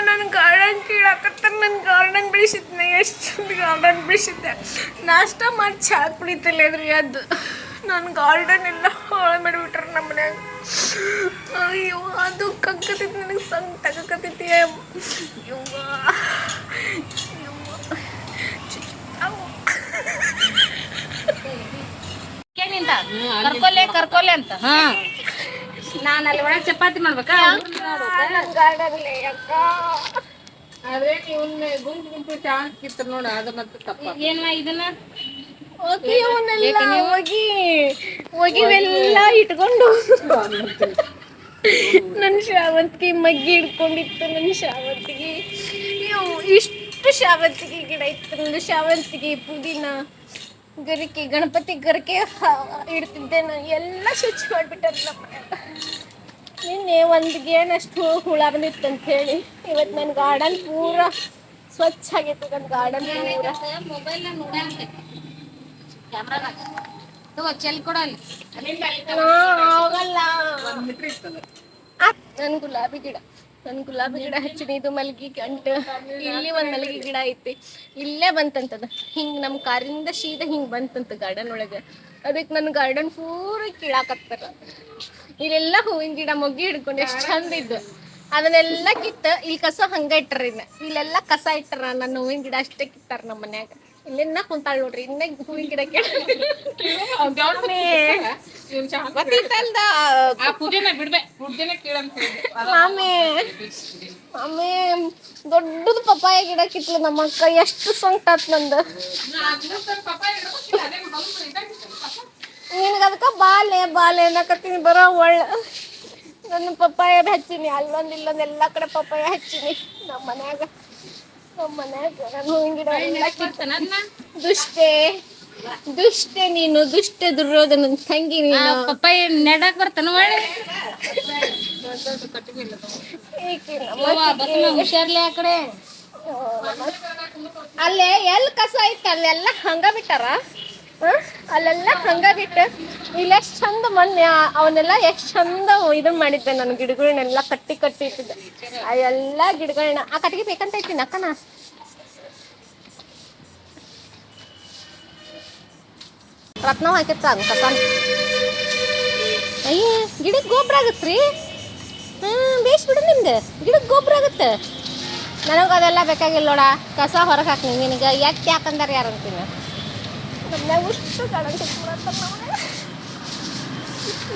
ನನ್ನ ಗಾರ್ಡನ್ ಕೀಳಾಕತ್ತ ನನ್ನ ಗಾರ್ಡನ್ ಬೆಳೆಸಿದ್ನೆ ಎಷ್ಟು ಚಂದ ಗಾರ್ಡನ್ ಬೆಳೆಸಿದ್ದೆ ನಾಷ್ಟ ಮಾಡಿ ಚಹಾ ಕುಡಿತಲ್ಲ ಅದ್ರಿ ಅದು ನನ್ನ ಗಾರ್ಡನ್ ಎಲ್ಲ ಹಾಳು ಮಾಡಿಬಿಟ್ರೆ ನಮ್ಮ ಮನ್ಯಾಗ ಅಯ್ಯೋ ಅದು ಕಕ್ಕತೈತಿ ನನಗೆ ಸಂಗ್ ತಗಕತೈತಿ ಯವ್ವ ಕರ್ಕೊಲೆ ಅಂತ ನಾನು ಅಲ್ಲಿ ಒಳಗೆ ಚಪಾತಿ ಮಾಡ್ಬೇಕಾ ಗಾರ್ಡನ್ಲೆ ಅಕ್ಕ ಆದ್ರೆ ಇವನ್ನ ಗುಂಪು ಚಾ ಹಾಕಿತ್ತು ನೋಡ ಅದು ಮತ್ತೆ ತಪ್ಪ ಏನ್ಮ ಇದನ್ನ ಒಗಿವೆಲ್ಲ ಇಟ್ಕೊಂಡು ನನ್ನ ಶಾವಂತಿಗೆ ಮಗ್ಗಿ ಹಿಡ್ಕೊಂಡಿತ್ತು ನನ್ನ ಶಾವಂತಿಗೆ ಇಷ್ಟು ಶಾವಂತಿಗೆ ಗಿಡ ಇತ್ತು ನಂದು ಶಾವಂತಿಗೆ ಪುದೀನ ಗರಿಕೆ ಗಣಪತಿ ಗರಿಕೆ ಇಡ್ತಿದ್ದೆ ನಾನು ಎಲ್ಲ ಸ್ವಚ್ಛ ಮಾಡಿಬಿಟ್ಟಾರೆ ನಮ್ಮ ಮನ್ಯಾಗ ನಿನ್ನೆ ಒಂದು ಗೇಣಷ್ಟು ಹುಳ ಬಂದಿತ್ತು ಅಂತ ಹೇಳಿ ಇವತ್ತು ನನ್ನ ಗಾರ್ಡನ್ ಪೂರ ಸ್ವಚ್ಛ ಆಗೈತೆ ನನ್ನ ಗಾರ್ಡನ್ ಪೂರ ಮೊಬೈಲ್ ನೋಡಂತೆ ಕ್ಯಾಮ್ರಾ ಚೆಲ್ ಕೊಡಲ್ಲ ಹೋಗಲ್ಲ ನನ್ನ ಗುಲಾಬಿ ಗಿಡ ಹಚ್ಚಿನಿ ಇದು ಮಲ್ಗಿ ಗಂಟು ಇಲ್ಲಿ ಒಂದು ಮಲ್ಗಿ ಗಿಡ ಐತಿ ಇಲ್ಲೇ ಬಂತಂತದ ಹಿಂಗೆ ನಮ್ಮ ಕಾರಿಂದ ಸೀದಾ ಹಿಂಗೆ ಬಂತಂತ ಗಾರ್ಡನ್ ಒಳಗೆ ಅದಕ್ಕೆ ನನ್ನ ಗಾರ್ಡನ್ ಪೂರ ಕೀಳಾಕತ್ತಾರ ಇಲ್ಲೆಲ್ಲ ಹೂವಿನ ಗಿಡ ಮೊಗ್ಗಿ ಹಿಡ್ಕೊಂಡು ಎಷ್ಟು ಚಂದ ಇದ್ದು ಅದನ್ನೆಲ್ಲ ಕಿತ್ತ ಇಲ್ಲಿ ಕಸ ಹಂಗ ಇಟ್ಟರ ಇಲ್ಲೆಲ್ಲ ಕಸ ಇಟ್ಟರ ನನ್ನ ಹೂವಿನ ಗಿಡ ಅಷ್ಟೇ ಕಿತ್ತಾರ ನಮ್ಮ ಮನ್ಯಾಗ ಇಲ್ಲೆನ್ನ ಕುಂತಾಳ ನೋಡ್ರಿ ಇನ್ನ ಹೂವಿನ ಗಿಡ ಆಮೇ ದೊಡ್ಡದು ಪಪ್ಪಾಯ ಗಿಡ ಕಿತ್ಲು ನಮ್ಮ ಅಕ್ಕ ಎಷ್ಟು ಸೊಂಟಾತ್ ನಂದು ನಿನಗೆ ಅದಕ್ಕೆ ಬಾಲೆ ಅನ್ನಕತ್ತೀನಿ ಬರೋ ಒಳ್ಳೆ ನನ್ನ ಪಪ್ಪಾಯ ಹಚ್ಚೀನಿ ಅಲ್ಲೊಂದು ಇಲ್ಲೊಂದು ಎಲ್ಲ ಕಡೆ ಪಪ್ಪಾಯ ಹಚ್ಚೀನಿ ನಮ್ಮ ಮನ್ಯಾಗ ನನ್ನ ಹೂವಿನ ಗಿಡ ಎಲ್ಲ ದುಷ್ಟೆ ನೀನು ದುಷ್ಟೆ ದುರ್ಯೋಧನ ತಂಗಿ ನೀನು ಪಪ್ಪಾಯ ನೆಡಕ್ ಬರ್ತಾನ ಒಳ್ಳೆ ಹುಷಾರ್ಲಿ ಆ ಕಡೆ ಅಲ್ಲೇ ಎಲ್ಲಿ ಕಸ ಐತೆ ಅಲ್ಲೆಲ್ಲ ಹಂಗ ಬಿಟ್ಟಾರ ಅಲ್ಲೆಲ್ಲ ಹಂಗ ಬಿಟ್ಟು ಇಲ್ಲಿ ಎಷ್ಟು ಚಂದ ಮೊನ್ನೆ ಅವನ್ನೆಲ್ಲ ಎಷ್ಟು ಚಂದ ಇದನ್ನ ಮಾಡಿದ್ದೆ ನಾನು ಗಿಡಗಳನ್ನೆಲ್ಲ ಕಟ್ಟಿ ಇಟ್ಟಿದ್ದೆ ಆ ಎಲ್ಲ ಗಿಡಗಳನ್ನ ಆ ಕಟ್ಟಿಗೆ ಬೇಕಂತ ಇಟ್ಟಿನಿ ಅಕ್ಕನ ರತ್ನ ಹಾಕಿರ್ತ ಅದು ಕಸ ಅಯ್ಯ ಗಿಡಕ್ಕೆ ಗೊಬ್ಬರ ಆಗತ್ರಿ ಬೇಸ್ ಬಿಡು ನಿಮ್ದು ಗಿಡಕ್ಕೆ ಗೊಬ್ಬರ ಆಗುತ್ತೆ ನನಗೆ ಅದೆಲ್ಲ ಬೇಕಾಗಿಲ್ಲ ನೋಡ ಕಸ ಹೊರಗೆ ಹಾಕ್ನಿ ನಿನಗೆ ಯಾಕಂದಾರ ಯಾರು ಅಂತೀನಿ ನಮ್ಮನ್ಯಾಗ ಅಷ್ಟು ಗಾರ್ಡನ್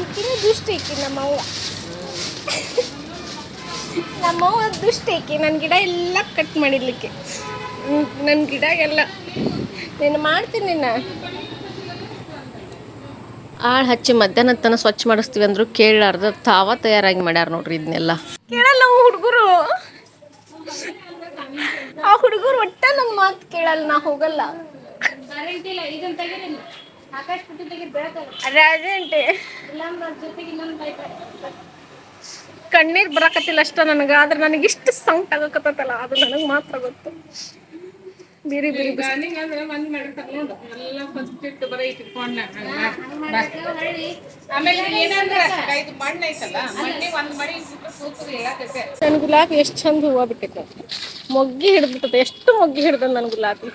ಈಕಿನ ದುಷ್ಟ ಈಕಿ ನಮ್ಮವ್ವ ದುಷ್ಟ ಈಕಿ ನನ್ನ ಗಿಡ ಎಲ್ಲ ಕಟ್ ಮಾಡಿದ್ಲಿಕ್ಕೆ ನನ್ನ ಗಿಡ ಎಲ್ಲ ನೀನು ಮಾಡ್ತೀನಿ ನಿನ್ನ ಆಳು ಹಚ್ಚಿ ಮಧ್ಯಾಹ್ನ ತನಕ ಸ್ವಚ್ಛ ಮಾಡಿಸ್ತೀವಿ ಅಂದ್ರು ಕೇಳಾರ್ದ ತಾವ ತಯಾರಾಗಿ ಮಾಡ್ಯಾರ ನೋಡ್ರಿ ಇದನ್ನೆಲ್ಲ ಕೇಳಲ್ಲ ಹುಡುಗರು ಆ ಹುಡುಗರು ಒಟ್ಟ ನನ್ನ ಮಾತು ಕೇಳಲ್ಲ ನಾ ಹೋಗಲ್ಲ ಕಣ್ಣೀರ್ ಬರಾಕತ್ತಿಲ್ಲ ಅಷ್ಟ ನನಗೆ ಆದ್ರೆ ನನಗೆ ಇಷ್ಟು ಸೌಂಡ್ ಆಗಕತ್ತಲ್ಲ ಅದು ನನಗೆ ಮಾತ್ರ ಗೊತ್ತು ಬಿರಿ ನನ್ನ ಗುಲಾಬಿ ಎಷ್ಟು ಚಂದ ಹೂವು ಬಿಟ್ಟೈತೆ ಮೊಗ್ಗಿ ಹಿಡ್ಬಿಟ್ಟದೆ ಎಷ್ಟು ಮೊಗ್ಗಿ ಹಿಡ್ದ ನನ್ನ ಗುಲಾಬಿ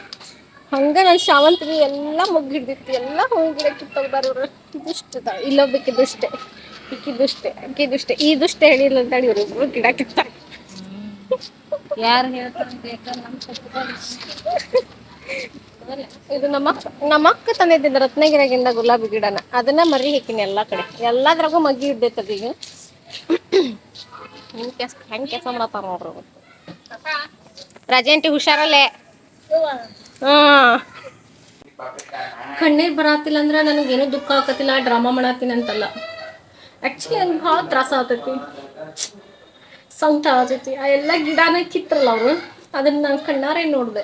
ಹಂಗ ನನ್ನ ಶಾವಂತಿಗೆ ಎಲ್ಲ ಮೊಗ್ಗಿ ಹಿಡ್ದಿತ್ತು ಎಲ್ಲ ಹೂವಿನ ಗಿಡ ಕಿತ್ತೋಗ್ದಾರ ಇವ್ರು ದುಷ್ಟ ಇಲ್ಲೊಬ್ಬಕ್ಕೆ ಅಕ್ಕಿ ದುಷ್ಟೆ ಈ ದುಷ್ಟೆ ಹೇಳಿಲ್ಲ ಅಂತ ಹೇಳಿ ಇವ್ರು ಗಿಡ ಕಿತ್ತ ಯಾರು ಹೇಳ್ತಾರೆ ಇದು ನಮ್ಮಕ್ಕ ತಂದಿದ್ದ ರತ್ನಗಿರಿಯಾಗಿಂದ ಗುಲಾಬಿ ಗಿಡನ ಅದನ್ನ ಮರಿ ಹಾಕಿನಿ ಎಲ್ಲಾ ಕಡೆ ಎಲ್ಲದ್ರಾಗೂ ಮಗ್ಗಿ ಹಿಡ್ದೈತದ ಈಗ ಹೆಂಗ್ ಕೆಲಸ ಮಾಡತ್ತಾರ ನೋಡ್ರಿ ರಾಜೇಂಟಿ ಹುಷಾರಲ್ಲೇ ಕಣ್ಣೀರ್ ಬರಾತಿಲ್ಲ ಅಂದ್ರೆ ನನಗೇನು ದುಃಖ ಆಕತಿಲ್ಲ ಡ್ರಾಮಾ ಮಾಡತ್ತೀನಿ ಅಂತಲ್ಲ ಆಕ್ಚುಲಿ ನಂಗೆ ಭಾಳ ತ್ರಾಸ ಆಗ್ತೈತಿ ಸಂಕಟ ಆಗ್ತೈತಿ ಆ ಎಲ್ಲ ಗಿಡನ ಕಿತ್ರಲ್ಲ ಅವರು ಅದನ್ನ ನಾನು ಕಣ್ಣಾರೆ ನೋಡಿದೆ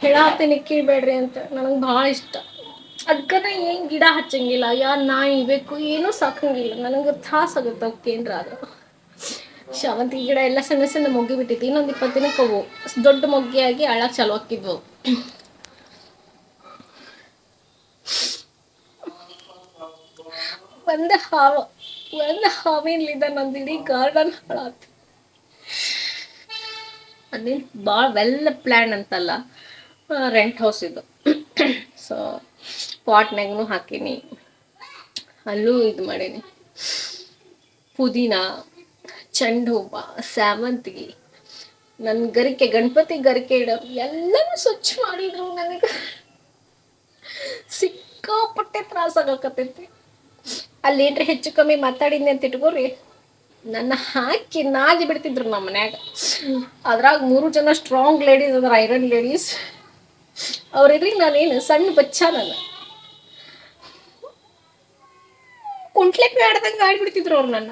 ಹೇಳತ್ತೀನಿ ಕೀಳ್ಬೇಡ್ರಿ ಅಂತ ನನಗೆ ಭಾಳ ಇಷ್ಟ ಅದಕ್ಕೆ ನಾ ಏನು ಗಿಡ ಹಚ್ಚಂಗಿಲ್ಲ ನಾಯಿ ಬೇಕು ಏನೂ ಸಾಕಂಗಿಲ್ಲ ನನಗೆ ತ್ರಾಸ ಆಗುತ್ತೆ ಅವಕ್ಕೆ ಏನ್ರ ಆದ್ರೆ ಶಾವಂತಿಗೆ ಗಿಡ ಎಲ್ಲ ಸಣ್ಣ ಸಣ್ಣ ಮೊಗ್ಗಿ ಬಿಟ್ಟಿತ್ತು ಇನ್ನೊಂದು 20 ದಿನಕ್ಕೆ ಅವು ದೊಡ್ಡ ಮೊಗ್ಗಿಯಾಗಿ ಅಳಕ್ಕೆ ಚಾಲು ಹಾಕಿದ್ವು ಒಂದು ಹಾವಿನ್ಲಿದ್ದ ನಂದು ಇಡೀ ಗಾರ್ಡನ್ ಹಾಳಾತು ಅದೇನು ಭಾಳ ವೆಲ್ ಪ್ಲ್ಯಾನ್ ಅಂತಲ್ಲ, ರೆಂಟ್ ಹೌಸ್ ಇದು. ಸೊ ಪಾಟ್ನಾಗೂ ಹಾಕೀನಿ, ಅಲ್ಲೂ ಇದು ಮಾಡೀನಿ. ಪುದೀನ, ಚೆಂಡು ಹೂವು, ಸೇವಂತಿಗೆ, ನನ್ನ ಗರಿಕೆ, ಗಣಪತಿ ಗರಿಕೆ ಇಡೋರು ಎಲ್ಲನೂ ಸ್ವಚ್ಛ ಮಾಡಿದ್ರು. ನನಗೆ ಸಿಕ್ಕಾಪಟ್ಟೆ ತ್ರಾಸಾಗಕತ್ತೈತಿ. ಅಲ್ಲೇನ್ರಿ ಹೆಚ್ಚು ಕಮ್ಮಿ ಮಾತಾಡಿದ್ನಿ ಅಂತ ಇಟ್ಕೋರಿ, ನನ್ನ ಹಾಕಿ ನಾದಿ ಬಿಡ್ತಿದ್ರು ನಮ್ಮ ಮನ್ಯಾಗ. ಅದ್ರಾಗ 3 ಜನ ಸ್ಟ್ರಾಂಗ್ ಲೇಡೀಸ್ ಅದ್ರ, ಐರನ್ ಲೇಡೀಸ್. ಅವ್ರಿದ್ರಿಗೆ ನಾನೇನು ಸಣ್ಣ ಬಚ್ಚ, ನಾನು ಕುಂಟ್ಲೆಕ್ ಆಡ್ದಂಗೆ ಆಡ್ಬಿಡ್ತಿದ್ರು ಅವ್ರು ನನ್ನ.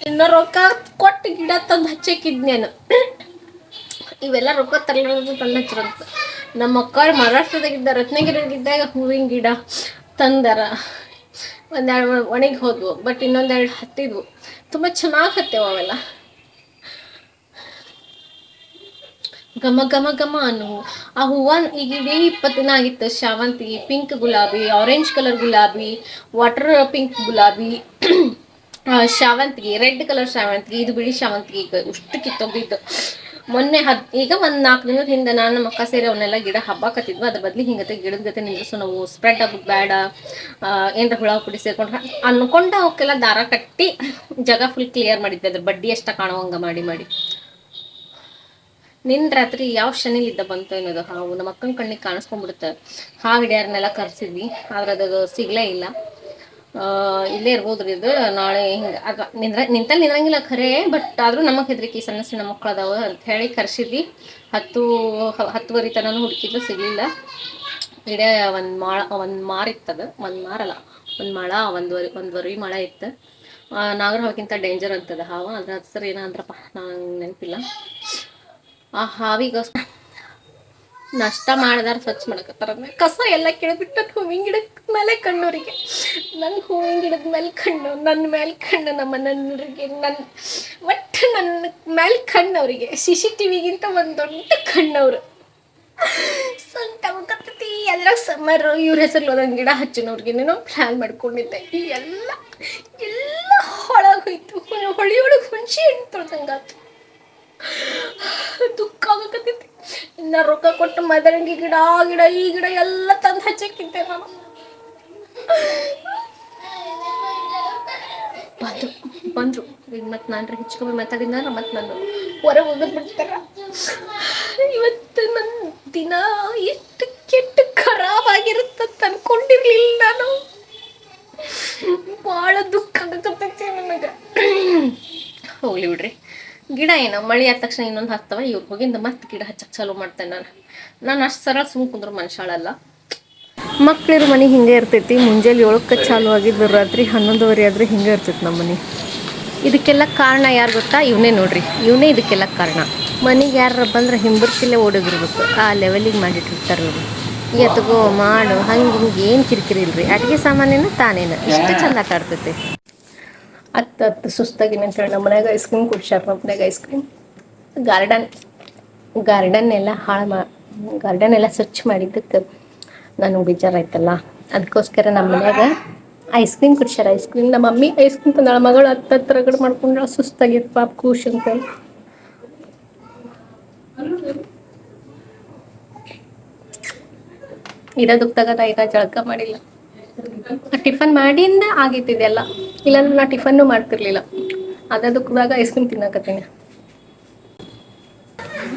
ಇನ್ನ ರೊಕ್ಕ ಕೊಟ್ಟು ಗಿಡ ತಂದು ಹಚ್ಚಾಕಿದ್ನೇನು. ಇವೆಲ್ಲ ರೊಕ್ಕ ತರಲಾರ್ದು ತಂದು ಹಚ್ಚಿರಂತ. ನಮ್ಮ ಅಕ್ಕ ಮಹಾರಾಷ್ಟ್ರದಾಗಿದ್ದ, ರತ್ನಗಿರಿಯಾಗಿದ್ದಾಗ ಹೂವಿನ ಗಿಡ ತಂದಾರ. ಒಂದೆರಡು ಒಣಗಿ ಹೋದ್ವು, ಬಟ್ ಇನ್ನೊಂದೆರಡು ಹತ್ತಿದ್ವು. ತುಂಬ ಚೆನ್ನಾಗಿ ಹತ್ತೇವ ಅವೆಲ್ಲ. ಘಮ ಘಮ ಘಮ ಅನ್ನೋ ಆ ಹೂವು. ಈಗ ಇಡೀ 20 ದಿನ ಆಗಿತ್ತು. ಶಾವಂತಿಗೆ, ಪಿಂಕ್ ಗುಲಾಬಿ, ಆರೆಂಜ್ ಕಲರ್ ಗುಲಾಬಿ, ವಾಟರ್ ಪಿಂಕ್ ಗುಲಾಬಿ, ಶಾವಂತಿಗೆ, ರೆಡ್ ಕಲರ್ ಶಾವಂತಿಗೆ, ಇದು ಬಿಳಿ ಶಾವಂತಿಗೆ. ಈಗ ಉಷ್ಟು ಕಿತ್ತೋಗಿದ್ದು. ಮೊನ್ನೆ ಈಗ ಒಂದು 4 ದಿನದ ಹಿಂದೆ ನಾನು ನಮ್ಮ ಅಕ್ಕ ಸೇರಿ ಅವನ್ನೆಲ್ಲ ಗಿಡ ಹಬ್ಬಾಕತ್ತಿದ್ವು. ಅದ್ರ ಬದ್ಲಿ ಹಿಂಗತೆ ಗಿಡದ ಗತೆ ನಿಂದ್ರಿಸು, ನಾವು ಸ್ಪ್ರೆಡ್ ಆಗೋದು ಬೇಡ, ಏನರ ಹುಳ ಪುಡಿ ಸೇರ್ಕೊಂಡ್ರೆ ಅನ್ಕೊಂಡು ಅವಕ್ಕೆಲ್ಲ ದಾರ ಕಟ್ಟಿ ಜಾಗ ಫುಲ್ ಕ್ಲಿಯರ್ ಮಾಡಿದ್ವಿ. ಅದ್ರ ಬಡ್ಡಿ ಅಷ್ಟ ಕಾಣೋವಂಗ ಮಾಡಿ ಮಾಡಿ. ನಿನ್ನ ರಾತ್ರಿ ಯಾವ ಶನಿಲಿದ್ದ ಬಂತು ಅನ್ನೋದು ಹಾವು ನಮ್ಮ ಅಕ್ಕನ ಕಣ್ಣಿಗೆ ಕಾಣಿಸ್ಕೊಂಡ್ಬಿಡುತ್ತೆ. ಹಾವು ಹಿಡಿಯಾರನ್ನೆಲ್ಲ ಕರೆಸಿದ್ವಿ, ಆದ್ರೆ ಅದು ಸಿಗಲೇ ಇಲ್ಲ. ಇಲ್ಲೇ ಇರ್ಬೋದ್ರಿ ಇದು. ನಾಳೆ ಹಿಂಗೆ ಅದು ನಿಂತಂಗಿಲ್ಲ ಖರೆ, ಬಟ್ ಆದರೂ ನಮಗೆ ಹೆದರಿಕೆ, ಸಣ್ಣ ಸಣ್ಣ ಮಕ್ಕಳು ಅದಾವ ಅಂತ ಹೇಳಿ ಕರೆಸಿದ್ವಿ. 10-10:30 ತನಕ ಹುಡುಕಿದ್ರು, ಸಿಗಲಿಲ್ಲ. ಇಡೇ ಒಂದು ಮಾರಿತ್ತದು, ಒಂದು ಮಾಳ, ಒಂದುವರೆ ಮಾಳ ಇತ್ತು. ನಾಗರ ಹಾವಿಗಿಂತ ಡೇಂಜರ್ ಅಂತದ ಹಾವು. ಅದ್ರ ಹೆಸರು ಏನಂದ್ರಪ್ಪ, ನಂಗೆ ನೆನಪಿಲ್ಲ. ಆ ಹಾವಿಗೋಸ್ಕರ ನಾಷ್ಟ ಮಾಡಿದಾರ, ಸ್ವಚ್ಛ ಮಾಡಕತ್ತಾರ. ಕಸ ಎಲ್ಲ ಕೆಳಬಿಟ್ಟು ಹೂವಿನ ಗಿಡದ ಮೇಲೆ ಕಣ್ಣವ್ರಿಗೆ, ನನ್ನ ಹೂವಿನ ಗಿಡದ ಮೇಲೆ ಕಣ್ಣು, ನನ್ನ ಮೇಲೆ ಕಣ್ಣು, ನಮ್ಮ ನನ್ನರಿಗೆ, ಒಟ್ಟು ನನ್ನ ಮೇಲೆ ಕಣ್ಣವ್ರಿಗೆ. CCTVಗಿಂತ ಒಂದು ದೊಡ್ಡ ಕಣ್ಣವ್ರು. ಸಂಕತ್ತೈತಿ. ಎಲ್ಲ ಸಮ್ಮರು ಇವ್ರ ಹೆಸರು ಒಂದೊಂದು ಗಿಡ ಹಚ್ಚಿನವ್ರಿಗೇನೇನೋ ಪ್ಲ್ಯಾನ್ ಮಾಡ್ಕೊಂಡಿದ್ದೆ. ಈ ಎಲ್ಲ ಹೊಳಗೋಯ್ತು. ಹೊಳಿಯೊಳಗೆ ಹುಣಸಿ ಹಣ್ಣು ತೊಳ್ದಂಗಾತು. ದುಃಖ ಆಗಕತ್ತೈತಿ. ಇನ್ನು ರೊಕ್ಕ ಕೊಟ್ಟು ಮದರಂಗಿ ಗಿಡ, ಆ ಗಿಡ, ಈ ಗಿಡ ಎಲ್ಲ ತಂದು ಹಚ್ಚಕ್ಕಿದ್ದೆ ನಾನು. ಬಂದರು ಈಗ ಮತ್ತೆ ನಾನು ಹೆಚ್ಚುಕಮ್ಮಿ ಮಾತಾಡಿದ್ರೆ ಮತ್ತೆ ನಾನು ಹೊರಗೆ ಹೋಗೋದು ಬಿಡ್ತಾರ. ಇವತ್ತು ನನ್ನ ದಿನ ಎಷ್ಟು ಕೆಟ್ಟ ಖರಾಬ್ ಆಗಿರುತ್ತಂತ ಅನ್ಕೊಂಡಿರ್ಲಿಲ್ಲ ನಾನು. ಭಾಳ ದುಃಖ ಆಗಕತ್ತೈತಿ ನನಗೆ. ಹೋಗ್ಲಿ ಬಿಡ್ರಿ. ಗಿಡ ಏನೋ ಮಳೆ ಆದ ತಕ್ಷಣ ಇನ್ನೊಂದು ಹತ್ತವ, ಇವ್ರು ಹೋಗಿಂದ ಮತ್ತೆ ಗಿಡ ಹಚ್ಚಕ್ಕೆ ಚಾಲೂ ಮಾಡ್ತೇನೆ ನಾನು ಅಷ್ಟು ಸರಳ ಸುಮ್ಮ ಕುಂದ್ರು ಮನುಷ್ಯಾಳಲ್ಲ. ಮಕ್ಳಿರೋ ಮನೆ ಹಿಂಗೆ ಇರ್ತೈತಿ. ಮುಂಜಾನೆ 7ಕ್ಕೆ ಚಾಲು ಆಗಿದ್ದು ರಾತ್ರಿ 11:30 ಆದ್ರೆ ಹಿಂಗೆ ಇರ್ತೈತಿ ನಮ್ಮ ಮನೆ. ಇದಕ್ಕೆಲ್ಲ ಕಾರಣ ಯಾರು ಗೊತ್ತಾ? ಇವನೇ ನೋಡ್ರಿ, ಇವನೇ ಇದಕ್ಕೆಲ್ಲ ಕಾರಣ. ಮನೆಗೆ ಯಾರು ಬಂದ್ರೆ ಹಿಂಬರ್ಕಿಲ್ಲೇ ಓಡೋಗಿರ್ಬೇಕು, ಆ ಲೆವೆಲಿಗೆ ಮಾಡಿಟ್ಟಿರ್ತಾರೆ ಇವರು. ಎತ್ಗೋ ಮಾಡು ಹಂಗೆ ಹಿಂಗೆ ಏನು ಕಿರಿಕಿರಿ ಇಲ್ರಿ. ಅಡುಗೆ ಸಾಮಾನೇನು ತಾನೇನು ಇಷ್ಟು ಚಂದ ಆಟ ಆಡ್ತೈತಿ. ಹತ್ತು ಸುಸ್ತಾಗಿನ ಅಂತೇಳಿ ನಮ್ಮ ಮನ್ಯಾಗ ಐಸ್ ಕ್ರೀಮ್ ಕುಡ್ಸ್ಯಾರ. ನಮ್ಮ ಮನ್ಯಾಗ ಐಸ್ ಕ್ರೀಮ್ ಗಾರ್ಡನ್ ಎಲ್ಲ ಸ್ವಚ್ಛ ಮಾಡಿದ್ದಕ್ಕೆ ನನಗೆ ಬೇಜಾರಾಯ್ತಲ್ಲ, ಅದಕ್ಕೋಸ್ಕರ ನಮ್ಮ ಮನ್ಯಾಗ ಐಸ್ ಕ್ರೀಮ್ ಕುಡ್ಸ್ಯಾರ. ಐಸ್ ಕ್ರೀಮ್ ನಮ್ಮ ಮಮ್ಮಿ ಐಸ್ ಕ್ರೀಮ್ ತಂದಾಳ. ಮಗಳು ಹತ್ತು ರಗಡ್ ಮಾಡ್ಕೊಂಡ್ರೆ ಸುಸ್ತಾಗಿರ್ ಪಾಪ ಖುಷಿ ಅಂತೇಳಿ. ಇರೋದಕ್ಕಾಗ ನಾ ಜಳಕ ಮಾಡಿಲ್ಲ. ಟಿಫನ್ ಮಾಡಿಂದ ಆಗೈತಿದೆಲ್ಲ, ಇಲ್ಲಾಂದ್ರೆ ನಾ ಟಿಫನ್ನು ಮಾಡ್ತಿರ್ಲಿಲ್ಲ. ಅದಕ್ಕಾಗ ಐಸ್ ಕ್ರೀಮ್ ತಿನ್ನಕತ್ತೀನಿ.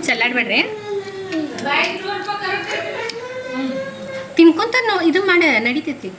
ಚಲ್ಲಾಡ್ಬೇಡ್ರಿ, ತಿನ್ಕೊಂತ ಇದು ಮಾಡ ನಡಿತೈತಿ.